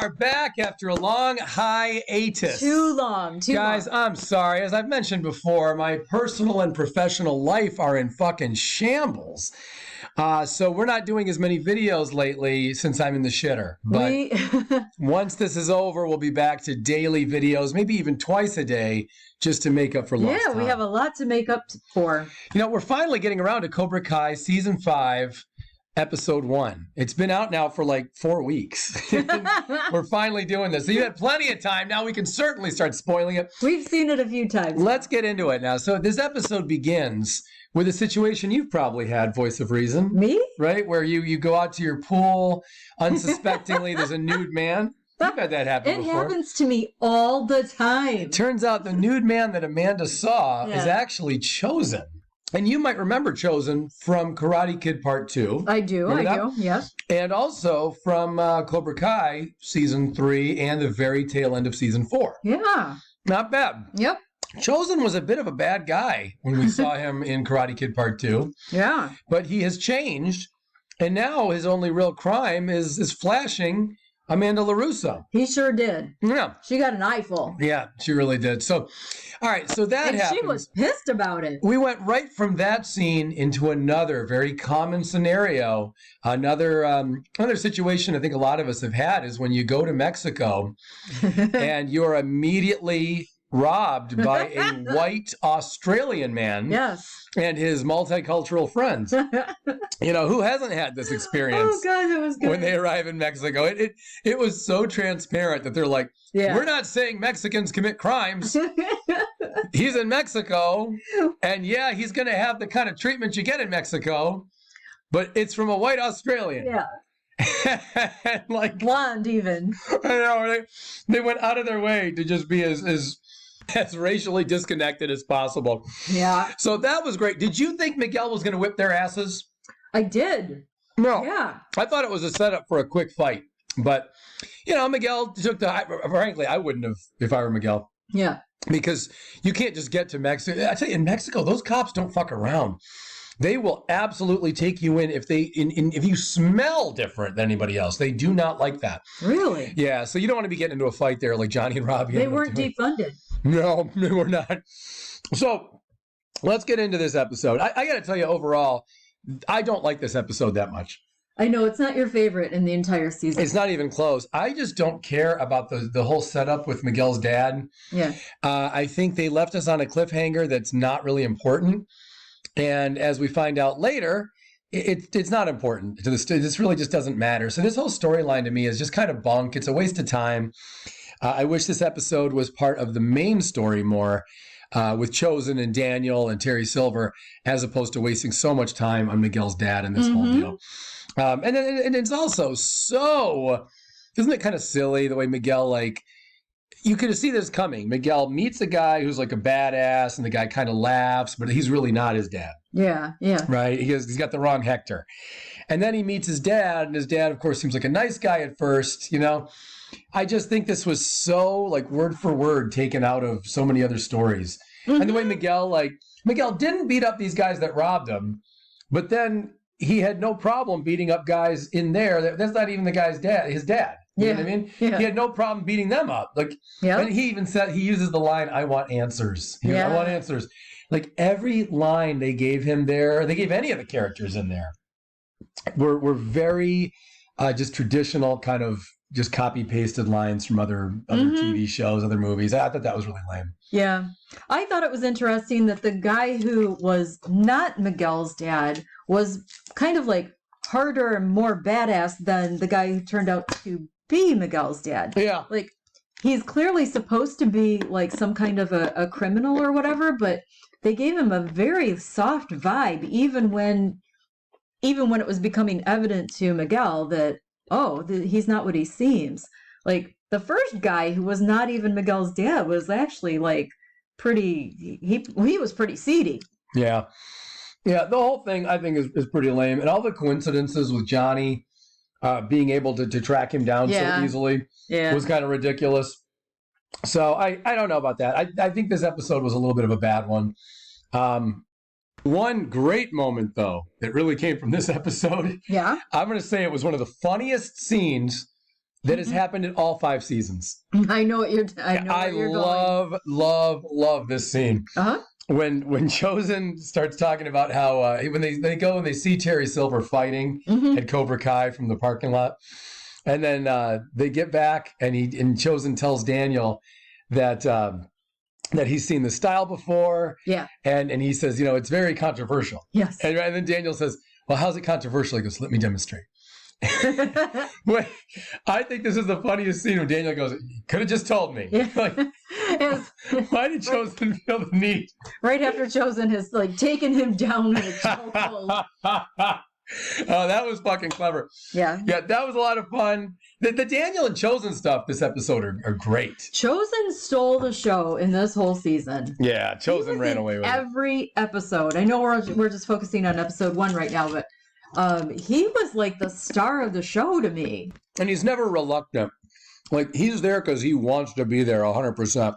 are back after a long hiatus. Too long. Guys, I'm sorry. As I've mentioned before, my personal and professional life are in fucking shambles. So we're not doing as many videos lately since I'm in the shitter. But once this is over, we'll be back to daily videos, maybe even twice a day, just to make up for lost time. Yeah, we have a lot to make up for. You know, we're finally getting around to Cobra Kai Season 5. Episode 1. It's been out now for like 4 weeks. We're finally doing this. So you had plenty of time. Now we can certainly start spoiling it. We've seen it a few times. Let's get into it now. So this episode begins with a situation you've probably had, Voice of Reason. Me? Right? Where you go out to your pool, unsuspectingly there's a nude man. You've had that happen before. It happens to me all the time. It turns out the nude man that Amanda saw is actually Chosen. And you might remember Chosen from Karate Kid Part 2. I do, yes. And also from Cobra Kai Season 3 and the very tail end of Season 4. Yeah. Not bad. Yep. Chosen was a bit of a bad guy when we saw him in Karate Kid Part 2. Yeah. But he has changed, and now his only real crime is flashing Amanda LaRusso. He sure did. Yeah. She got an eyeful. Yeah, she really did. So, all right, so that happened. She was pissed about it. We went right from that scene into another very common scenario. Another situation I think a lot of us have had is when you go to Mexico and you're immediately robbed by a white Australian man and his multicultural friends. You know, who hasn't had this experience? Oh, God, it was good. When they arrive in Mexico. It was so transparent that they're like, we're not saying Mexicans commit crimes. He's in Mexico, and he's going to have the kind of treatment you get in Mexico, but it's from a white Australian. Yeah. Like blonde even. I know, they went out of their way to just be as racially disconnected as possible. Yeah. So that was great. Did you think Miguel was going to whip their asses? I did. No. Yeah. I thought it was a setup for a quick fight. But, you know, Miguel took frankly, I wouldn't have if I were Miguel. Yeah. Because you can't just get to Mexico. I tell you, in Mexico, those cops don't fuck around. They will absolutely take you in if you smell different than anybody else. They do not like that. Really? Yeah. So you don't want to be getting into a fight there like Johnny and Robbie. They weren't defunded. No, they were not. So let's get into this episode. I got to tell you, overall, I don't like this episode that much. I know it's not your favorite in the entire season. It's not even close. I just don't care about the whole setup with Miguel's dad. Yeah. I think they left us on a cliffhanger that's not really important. And as we find out later, it's not important to this really just doesn't matter. So this whole storyline to me is just kind of bunk. It's a waste of time. I wish this episode was part of the main story more with Chosen and Daniel and Terry Silver, as opposed to wasting so much time on Miguel's dad and this whole deal. And it's also isn't it kind of silly the way Miguel, like, you could see this coming. Miguel meets a guy who's like a badass, and the guy kind of laughs, but he's really not his dad. Yeah, yeah. Right? He's got the wrong Hector. And then he meets his dad, and his dad, of course, seems like a nice guy at first, you know. I just think this was so, like, word for word taken out of so many other stories. Mm-hmm. And the way Miguel didn't beat up these guys that robbed him, but then he had no problem beating up guys in there. That's not even the guy's dad, his dad. You know what I mean? Yeah. He had no problem beating them up. Like, and he even said, he uses the line, "I want answers." I want answers. Like, every line they gave him there, they gave any of the characters in there, were very just traditional kind of just copy pasted lines from other TV shows, other movies. I thought that was really lame. Yeah. I thought it was interesting that the guy who was not Miguel's dad was kind of like harder and more badass than the guy who turned out to be Miguel's dad. Yeah. Like, he's clearly supposed to be like some kind of a criminal or whatever, but they gave him a very soft vibe, even when it was becoming evident to Miguel that, he's not what he seems. Like, the first guy who was not even Miguel's dad was actually like he was pretty seedy. Yeah. Yeah, the whole thing I think is pretty lame. And all the coincidences with Johnny being able to track him down so easily was kind of ridiculous. So I don't know about that. I think this episode was a little bit of a bad one. One great moment, though, that really came from this episode. Yeah. I'm going to say it was one of the funniest scenes that has happened in all 5 seasons. I know what you're. I know where you're going. love this scene. Uh-huh. When Chosen starts talking about how when they go and they see Terry Silver fighting at Cobra Kai from the parking lot, and then they get back and Chosen tells Daniel that that he's seen the style before, and he says, it's very controversial. Yes, and then Daniel says, well, how's it controversial? He goes, let me demonstrate. Wait, I think this is the funniest scene when Daniel goes, you could have just told me. Yeah. Like, why did Chosen feel the need? Right after Chosen has taken him down in a chokehold. Oh, that was fucking clever. Yeah, that was a lot of fun. The Daniel and Chosen stuff this episode are great. Chosen stole the show in this whole season. Yeah, Chosen ran away with every episode. I know we're just focusing on episode 1 right now, but he was like the star of the show to me. And he's never reluctant. Like, he's there because he wants to be there 100%.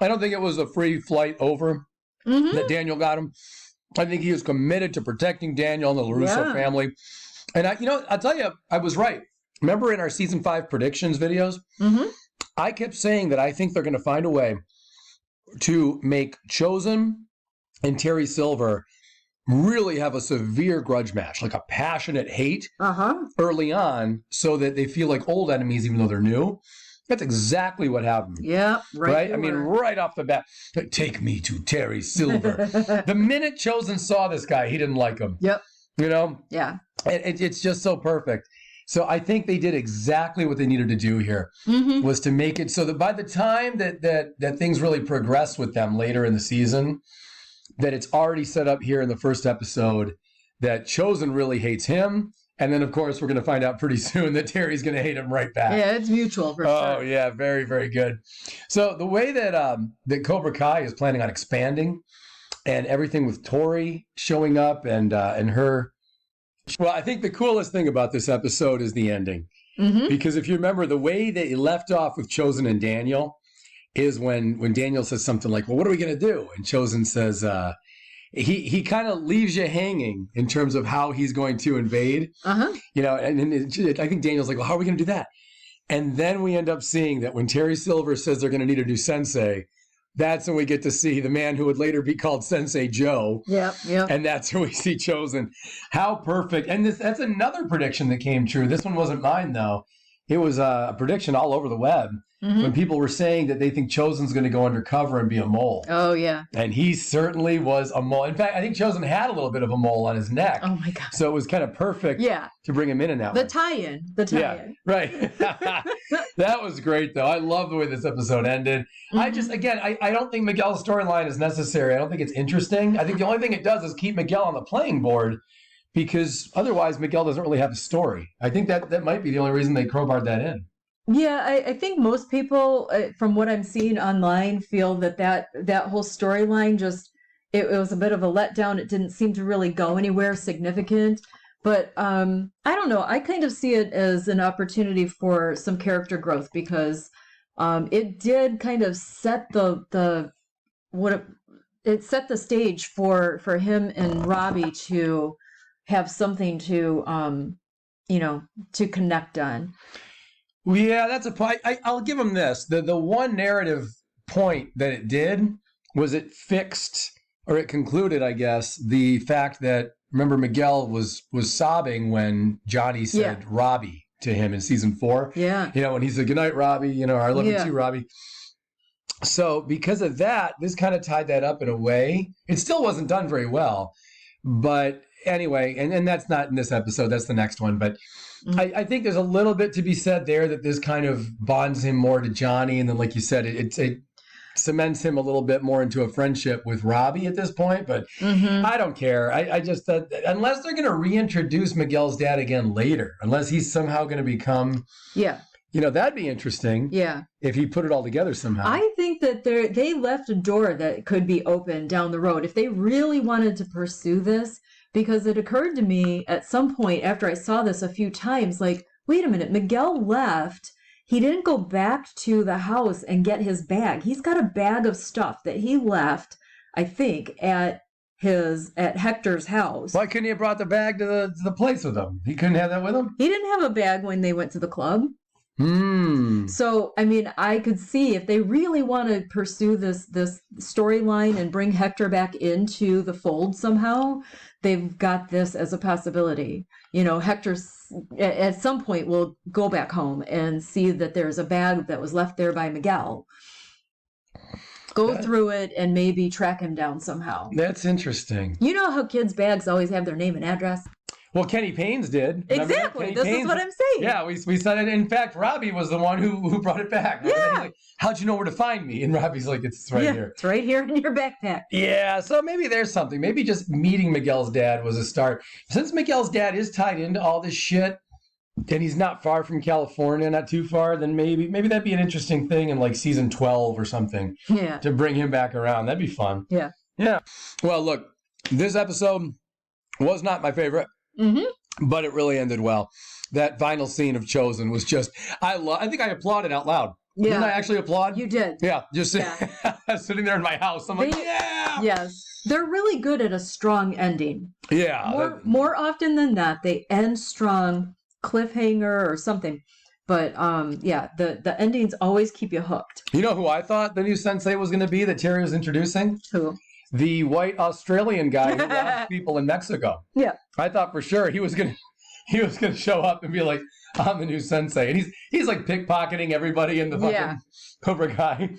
I don't think it was a free flight over that Daniel got him. I think he was committed to protecting Daniel and the LaRusso family. And I'll tell you, I was right. Remember in our season 5 predictions videos, I kept saying that I think they're going to find a way to make Chosen and Terry Silver really have a severe grudge match, like a passionate hate early on, so that they feel like old enemies even though they're new. That's exactly what happened. Yeah, right. I mean, right off the bat, take me to Terry Silver. The minute Chosen saw this guy, he didn't like him. Yep. Yeah. It's just so perfect. So I think they did exactly what they needed to do here, was to make it so that by the time that things really progress with them later in the season, that it's already set up here in the first episode that Chosen really hates him. And then, of course, we're going to find out pretty soon that Terry's going to hate him right back. Yeah, it's mutual for sure. Oh, yeah, very, very good. So the way that Cobra Kai is planning on expanding and everything with Tori showing up and her. Well, I think the coolest thing about this episode is the ending. Because if you remember, the way they left off with Chosen and Daniel is when Daniel says something like, well, what are we going to do? And Chosen says, he kind of leaves you hanging in terms of how he's going to invade. And I think Daniel's like, well, how are we going to do that? And then we end up seeing that when Terry Silver says they're going to need a new sensei, that's when we get to see the man who would later be called Sensei Joe. Yep. And that's when we see Chosen. How perfect. And that's another prediction that came true. This one wasn't mine, though. It was a prediction all over the web when people were saying that they think Chosen's going to go undercover and be a mole. Oh, yeah. And he certainly was a mole. In fact, I think Chosen had a little bit of a mole on his neck. Oh, my God. So it was kind of perfect to bring him in that The one. tie-in. Yeah, right. That was great, though. I love the way this episode ended. I don't think Miguel's storyline is necessary. I don't think it's interesting. I think the only thing it does is keep Miguel on the playing board, because otherwise Miguel doesn't really have a story. I think that might be the only reason they crowbarred that in. Yeah, I think most people, from what I'm seeing online, feel that whole storyline just, it was a bit of a letdown. It didn't seem to really go anywhere significant. But I don't know. I kind of see it as an opportunity for some character growth, because it did kind of set it set the stage for him and Robbie to have something to to connect on. Well, yeah, that's a point. I'll give him this. The one narrative point that it did was it fixed, or it concluded, I guess, the fact that, remember, Miguel was sobbing when Johnny said Robbie to him in season 4. Yeah. When he said, good night, Robbie, I love you too, Robbie. So because of that, this kind of tied that up in a way. It still wasn't done very well. But anyway, and that's not in this episode, that's the next one. But I think there's a little bit to be said there that this kind of bonds him more to Johnny. And then, like you said, it cements him a little bit more into a friendship with Robbie at this point. But I don't care. I just, unless they're going to reintroduce Miguel's dad again later, unless he's somehow going to become... Yeah. That'd be interesting. Yeah. If he put it all together somehow. I think that they left a door that could be open down the road if they really wanted to pursue this, because it occurred to me at some point after I saw this a few times, like, wait a minute, Miguel left. He didn't go back to the house and get his bag. He's got a bag of stuff that he left, I think, at Hector's house. Why couldn't he have brought the bag to the place with him? He couldn't have that with him? He didn't have a bag when they went to the club. So, I mean, I could see if they really want to pursue this storyline and bring Hector back into the fold somehow, they've got this as a possibility. You know, Hector at some point will go back home and see that there's a bag that was left there by Miguel. Go through it and maybe track him down somehow. That's interesting. You know how kids' bags always have their name and address? Well, Kenny Payne's did. Exactly. This is what I'm saying. Yeah, we said it. In fact, Robbie was the one who brought it back. Right? Yeah. He's like, how'd you know where to find me? And Robbie's like, it's right here. It's right here in your backpack. Yeah, so maybe there's something. Maybe just meeting Miguel's dad was a start. Since Miguel's dad is tied into all this shit, and he's not far from California, not too far, then maybe that'd be an interesting thing in like season 12 or something. Yeah. To bring him back around. That'd be fun. Yeah. Yeah. Well, look, this episode was not my favorite. But it really ended well. That final scene of Chosen was just, I think I applauded out loud. Yeah. Didn't I actually applaud? You did. Yeah, just sitting there in my house. I'm like, yeah. Yes. They're really good at a strong ending. Yeah. More often than not, they end strong, cliffhanger or something. But the endings always keep you hooked. You know who I thought the new sensei was going to be that Terry was introducing? Who? The white Australian guy who robs people in Mexico. Yeah. I thought for sure he was gonna show up and be like, I'm the new sensei. And he's like pickpocketing everybody in the fucking Cobra Kai.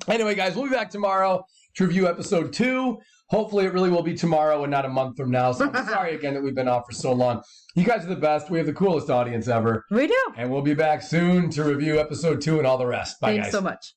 Anyway, guys, we'll be back tomorrow to review episode 2. Hopefully it really will be tomorrow and not a month from now. So I'm sorry again that we've been off for so long. You guys are the best. We have the coolest audience ever. We do. And we'll be back soon to review episode 2 and all the rest. Bye, guys. Thanks so much.